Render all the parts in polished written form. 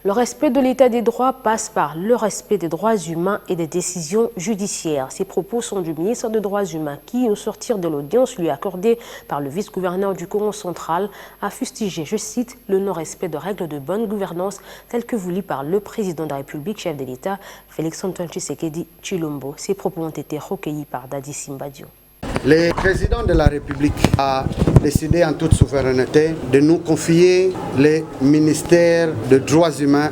Le respect de l'état des droits passe par le respect des droits humains et des décisions judiciaires. Ces propos sont du ministre des Droits humains qui, au sortir de l'audience lui accordée par le vice-gouverneur du Congo central, a fustigé, je cite, le non-respect de règles de bonne gouvernance telles que voulues par le président de la République, chef de l'État, Félix-Antoine Tshisekedi Tshilombo. Ces propos ont été recueillis par Dadi Simbadio. Le président de la République a décidé en toute souveraineté de nous confier le ministère des droits humains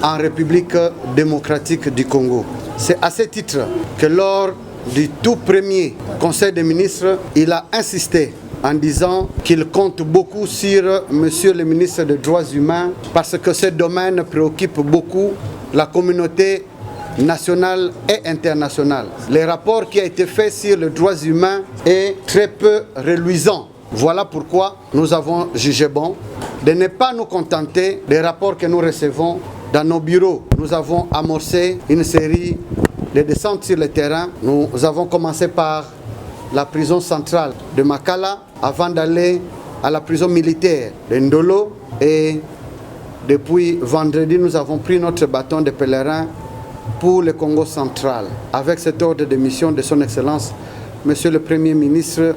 en République démocratique du Congo. C'est à ce titre que lors du tout premier Conseil des ministres, il a insisté en disant qu'il compte beaucoup sur Monsieur le ministre des droits humains parce que ce domaine préoccupe beaucoup la communauté national et international. Le rapport qui a été fait sur les droits humains est très peu reluisant. Voilà pourquoi nous avons jugé bon de ne pas nous contenter des rapports que nous recevons dans nos bureaux. Nous avons amorcé une série de descentes sur le terrain. Nous avons commencé par la prison centrale de Makala avant d'aller à la prison militaire de Ndolo, et depuis vendredi nous avons pris notre bâton de pèlerin pour le Congo central, avec cet ordre de mission de son Excellence, Monsieur le Premier ministre,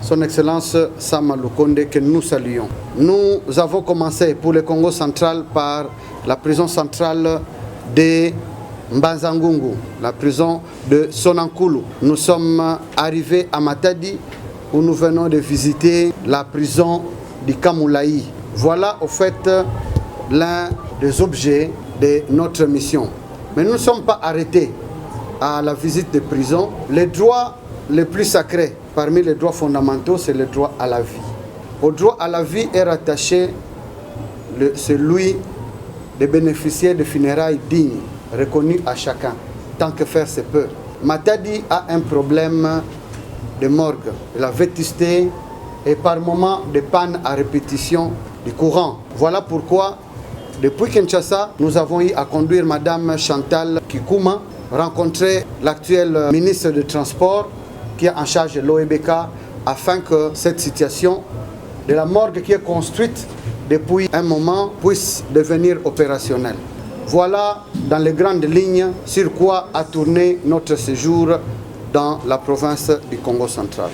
son Excellence Sama Lukonde, que nous saluons. Nous avons commencé pour le Congo central par la prison centrale de Mbanzangungu, la prison de Sonankulu. Nous sommes arrivés à Matadi, où nous venons de visiter la prison du Kamulaï. Voilà au fait l'un des objets de notre mission. Mais nous ne sommes pas arrêtés à la visite des prisons. Les droits les plus sacrés parmi les droits fondamentaux, c'est le droit à la vie. Au droit à la vie est rattaché celui de bénéficier de funérailles dignes, reconnues à chacun, tant que faire se peut. Matadi a un problème de morgue, de la vétusté et par moments de panne à répétition du courant. Voilà pourquoi depuis Kinshasa, nous avons eu à conduire Madame Chantal Kikouma, rencontrer l'actuel ministre des Transports qui est en charge de l'OEBK afin que cette situation de la morgue qui est construite depuis un moment puisse devenir opérationnelle. Voilà dans les grandes lignes sur quoi a tourné notre séjour dans la province du Congo central.